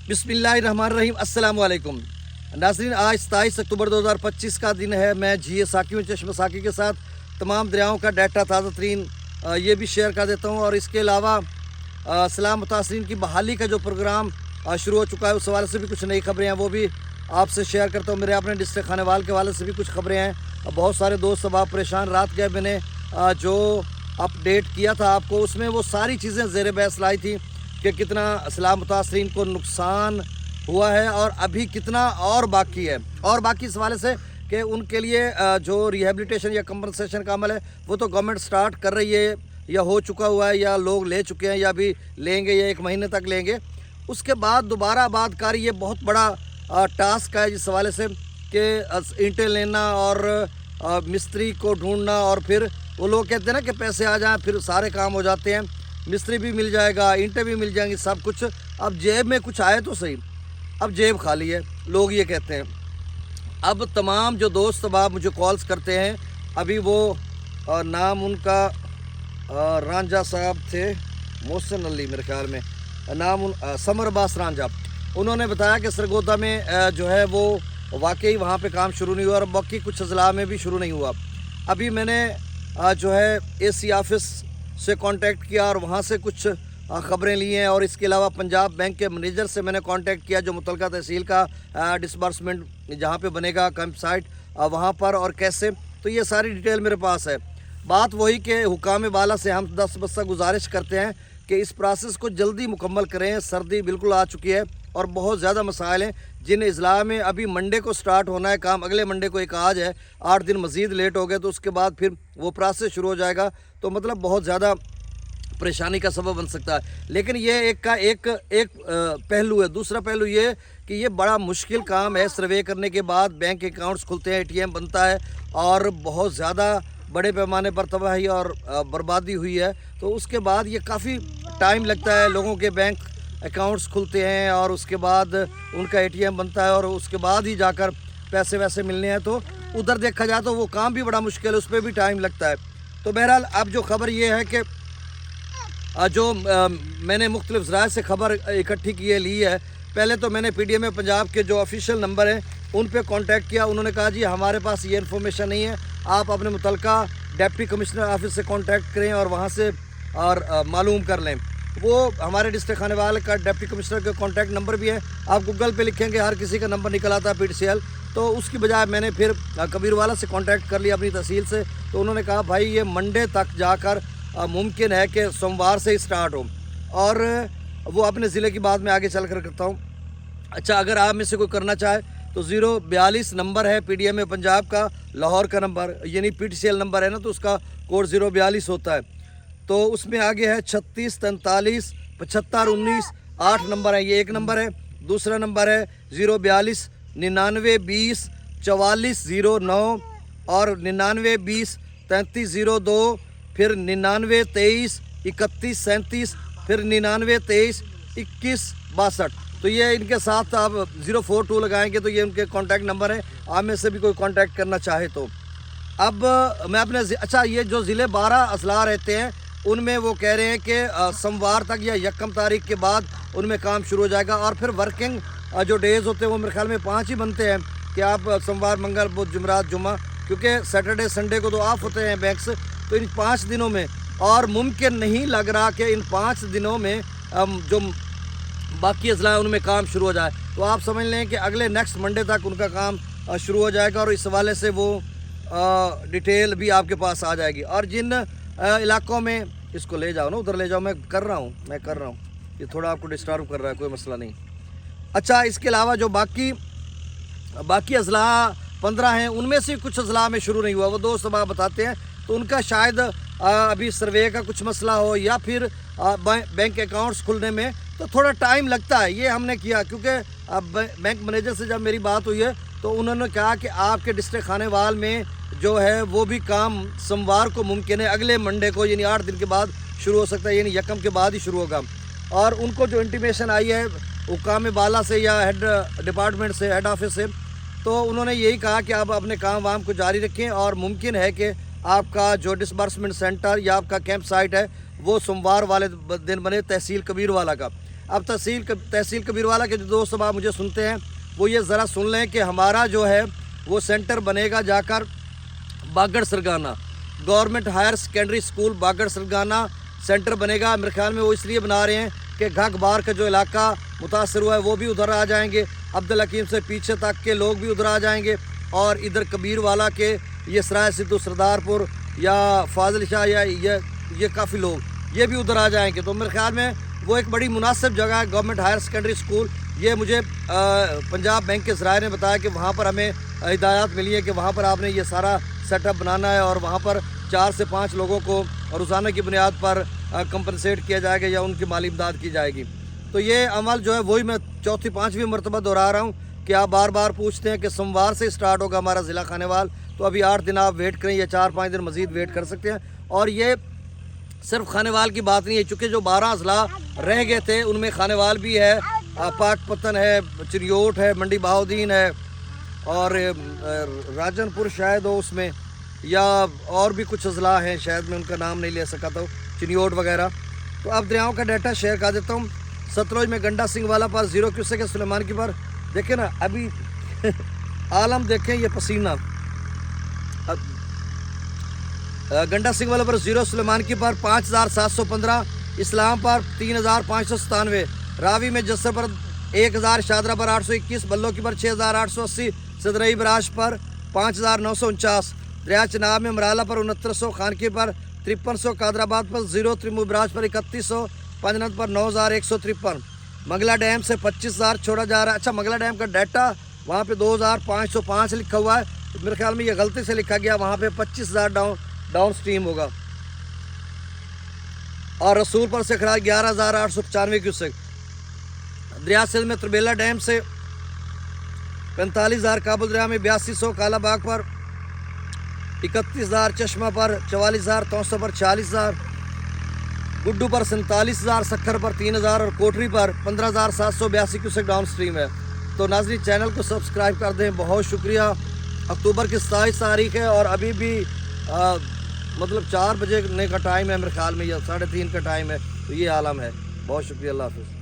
बिस्मिल्लाहिर्रहमानिर्रहीम, अस्सलाम वालेकुम नाज़रीन। आज 27 अक्टूबर 2025 का दिन है। मैं जी साकी चश्म साकी के साथ तमाम दरियाओं का डाटा ताज़ा तरीन ये भी शेयर कर देता हूँ। और इसके अलावा सलाम मुतासरीन की बहाली का जो प्रोग्राम शुरू हो चुका है, उस हवाले से भी कुछ नई खबरें हैं, वो भी आपसे शेयर करता हूँ। मेरे अपने डिस्ट्रिक्ट खानेवाल के हवाले से भी कुछ खबरें हैं। बहुत सारे दोस्त अब आप परेशान, रात गए मैंने जो अपडेट किया था आपको, उसमें वो सारी चीज़ें ज़ेर बहस लाई थी कि कितना सलाम मुतासरीन को नुकसान हुआ है और अभी कितना और बाकी है। और बाकी इस हवाले से कि उनके लिए जो रिहेबिलिटेशन या कंपनसेशन का अमल है वो तो गवर्नमेंट स्टार्ट कर रही है, या हो चुका हुआ है, या लोग ले चुके हैं, या भी लेंगे, या 1 महीने तक लेंगे। उसके बाद दोबारा आबादकारी ये बहुत बड़ा टास्क है जिस हवाले से कि ईंटें लेना और मिस्त्री को ढूंढना, और फिर वो लोग कहते हैं ना कि पैसे आ जाएं फिर सारे काम हो जाते हैं। मिस्त्री भी मिल जाएगा, ईंटें भी मिल जाएंगी, सब कुछ। अब जेब में कुछ आए तो सही, अब जेब खाली है, लोग ये कहते हैं। अब तमाम जो दोस्त अब आप मुझे कॉल्स करते हैं, अभी वो नाम उनका रांझा साहब थे, मोहसिन अली मेरे ख्याल में नाम, समर अब्बास रांझा, उन्होंने बताया कि सरगोदा में जो है वो वाकई वहाँ पे काम शुरू नहीं हुआ, और बाकी कुछ अजला में भी शुरू नहीं हुआ। अभी मैंने जो है AC ऑफिस से कांटेक्ट किया और वहाँ से कुछ ख़बरें ली हैं। और इसके अलावा पंजाब बैंक के मैनेजर से मैंने कांटेक्ट किया, जो मुतलका तहसील का डिसबर्समेंट जहाँ पे बनेगा कैंप साइट वहाँ पर, और कैसे, तो ये सारी डिटेल मेरे पास है। बात वही कि हुकाम बाला से हम 10 बस्ता गुजारिश करते हैं कि इस प्रोसेस को जल्दी मुकम्मल करें। सर्दी बिल्कुल आ चुकी है और बहुत ज़्यादा मसाइल हैं जिन अजला में अभी मंडे को स्टार्ट होना है काम, अगले मंडे को एक आज है, 8 दिन मज़ीद लेट हो गए तो उसके बाद फिर वो प्रोसेस शुरू हो जाएगा, तो मतलब बहुत ज़्यादा परेशानी का सबब बन सकता है। लेकिन ये एक का एक पहलू है। दूसरा पहलू ये कि ये बड़ा मुश्किल काम है। सर्वे करने के बाद बैंक अकाउंट्स खुलते हैं, ATM बनता है, और बहुत ज़्यादा बड़े पैमाने पर तबाही और बर्बादी हुई है, तो उसके बाद ये काफ़ी टाइम लगता है। लोगों के बैंक अकाउंट्स खुलते हैं और उसके बाद उनका ATM बनता है, और उसके बाद ही जाकर पैसे वैसे मिलने हैं। तो उधर देखा जाए तो वो काम भी बड़ा मुश्किल है, उस पर भी टाइम लगता है। तो बहरहाल अब जो खबर ये है कि जो मैंने मुख्तलिफ ज़राए से खबर इकट्ठी की ली है। पहले तो मैंने PDMA पंजाब के जो ऑफिशियल नंबर हैं उन पे कांटेक्ट किया। उन्होंने कहा जी हमारे पास ये इन्फॉर्मेशन नहीं है, आप अपने मुतलका डिप्टी कमिश्नर ऑफिस से कांटेक्ट करें और वहाँ से और मालूम कर लें। वो हमारे डिस्ट्रिक्ट खानेवाल का डिप्टी कमिश्नर का कांटेक्ट नंबर भी है, आप गूगल पे लिखेंगे हर किसी का नंबर निकल आता है PTCL। तो उसकी बजाय मैंने फिर कबीरवाला से कांटेक्ट कर लिया अपनी तहसील से, तो उन्होंने कहा भाई ये मंडे तक जाकर मुमकिन है कि सोमवार से ही स्टार्ट हो। और वो अपने ज़िले की बात में आगे चल कर करता हूँ। अच्छा, अगर आप में से कोई करना चाहे तो 042 नंबर है PDMA पंजाब का, लाहौर का नंबर, यानी PTCL नंबर है ना, तो उसका कोड 042 होता है। तो उसमें आगे है 36 43 75 19, 8 नंबर है, ये एक नंबर है। दूसरा नंबर है 042 99 20 44 09, और 99 20 33 02, फिर 99 23 31 37, फिर 99 23 21 62। तो ये इनके साथ आप 042 लगाएंगे तो ये उनके कांटेक्ट नंबर है, आप में से भी कोई कांटेक्ट करना चाहे तो। अब मैं अपने अच्छा, ये जो ज़िले 12 अजला रहते हैं उनमें वो कह रहे हैं कि सोमवार तक या 1 तारीख के बाद उनमें काम शुरू हो जाएगा। और फिर वर्किंग जो डेज़ होते हैं वो मेरे ख्याल में 5 ही बनते हैं कि आप सोमवार मंगल बुध जुमरात जुम्मा, क्योंकि सैटरडे संडे को तो ऑफ होते हैं बैंक से। तो इन 5 दिनों में, और मुमकिन नहीं लग रहा कि इन 5 दिनों में जो बाकी अजला है उनमें काम शुरू हो जाए। तो आप समझ लें कि अगले नेक्स्ट मंडे तक उनका काम शुरू हो जाएगा, और इस हवाले से वो डिटेल भी आपके पास आ जाएगी। और जिन इलाकों में, इसको ले जाओ ना, उधर ले जाओ, मैं कर रहा हूँ, ये थोड़ा आपको डिस्टर्ब कर रहा है, कोई मसला नहीं। अच्छा, इसके अलावा जो बाकी अजला 15 हैं, उनमें से कुछ अजला में शुरू नहीं हुआ, वो दोस्त अब आप बताते हैं। तो उनका शायद अभी सर्वे का कुछ मसला हो, या फिर बैंक अकाउंट्स खुलने में तो थोड़ा टाइम लगता है। ये हमने किया क्योंकि बैंक मैनेजर से जब मेरी बात हुई है तो उन्होंने कहा कि आपके डिस्ट्रिक्ट खानेवाल में जो है वो भी काम सोमवार को मुमकिन है, अगले मंडे को, यानी 8 दिन के बाद शुरू हो सकता है, यानी 1 के बाद ही शुरू होगा। और उनको जो इंटीमेशन आई है हुकाम बाला से या हेड डिपार्टमेंट से, हेड ऑफिस से, तो उन्होंने यही कहा कि आप अपने काम वाम को जारी रखें, और मुमकिन है कि आपका जो डिसबर्समेंट सेंटर या आपका कैंप साइट है वो सोमवार वाले दिन बने, तहसील कबीरवाला का। अब तहसील कबीरवाला के जो दोस्त अब आप मुझे सुनते हैं वो ये ज़रा सुन लें कि हमारा जो है वो सेंटर बनेगा जाकर बागड़ सरगाना, गवर्नमेंट हायर सेकेंडरी स्कूल बागड़ सरगाना सेंटर बनेगा। मेरे ख्याल में वो इसलिए बना रहे हैं कि घाघ बार का जो इलाका मुतासर हुआ है वो भी उधर आ जाएंगे, अब्दुल हकीम से पीछे तक के लोग भी उधर आ जाएंगे, और इधर कबीरवाला के ये सराय सिद्धू सरदारपुर या फाजिल शाह या ये काफ़ी लोग ये भी उधर आ जाएंगे। तो मेरे ख्याल में वो एक बड़ी मुनासिब जगह है गवर्नमेंट हायर सेकेंडरी स्कूल। ये मुझे पंजाब बैंक के ज़राए ने बताया कि वहाँ पर हमें हिदायत मिली है कि वहाँ पर आपने ये सारा सेटअप बनाना है और वहाँ पर 4 से 5 लोगों को रोज़ाना की बुनियाद पर कंपनसेट किया जाएगा या उनकी माली इमदाद की जाएगी। तो ये अमल जो है वही मैं 4-5वीं मरतबा दोहरा रहा हूँ कि आप बार बार पूछते हैं कि सोमवार से स्टार्ट होगा हमारा ज़िला खानेवाल, तो अभी 8 दिन आप वेट करें या 4-5 दिन मज़ीद वेट कर सकते हैं। और ये सिर्फ खानेवाल की बात नहीं है, चूँकि जो 12 अजला रह गए थे उनमें खानेवाल भी है, पाकपतन है, चिरियोट है, मंडी बहाउद्दीन है और राजनपुर शायद हो उसमें, या और भी कुछ अजला हैं, शायद मैं उनका नाम नहीं ले सका तो चिनियोट वगैरह। तो अब दरियाओं का डाटा शेयर कर देता हूँ। सतलुज में गंडा सिंह वाला पर 0 क्यूसेक है, सुलेमान की पर देखें ना अभी आलम देखें ये पसीना। अब गंडा सिंह वाला पर 0, सुलेमान की पर 5715, इस्लाम पर 3597, रावी में जस्सर पर 1000, शादरा पर 821, बल्लो की पर 6880, सदरई बराश पर 5949, दरिया चनाब में मराला पर 6900, खानकी पर 5300, कादराबाद पर 0, त्रिमू बराज पर 3100, पंजनद पर 9153, मंगला डैम से 25000 छोड़ा जा रहा है। अच्छा, मंगला डैम का डाटा वहाँ पे 2505 लिखा हुआ है, तो मेरे ख्याल में ये गलती से लिखा गया, वहाँ पे 25000 डाउन स्ट्रीम होगा। और रसूल पर से खड़ा 11895 क्यूसेक। दरिया सिंध में तरबेला डैम से 45000, काबुल दरिया में 8200, कालाबाग पर 31000, चश्मा पर 44000, तौसा पर 46000, गुड्डू पर 47,000, सखर पर 3,000 और कोठरी पर 15,782 क्यूसेक डाउन स्ट्रीम है। तो नाज़रीन चैनल को सब्सक्राइब कर दें, बहुत शुक्रिया। अक्टूबर की 27 तारीख है और अभी भी मतलब 4 बजे का टाइम है मेरे ख्याल में, या 3:30 का टाइम है। तो ये आलम है। बहुत शुक्रिया, अल्लाह हाफ़िज़।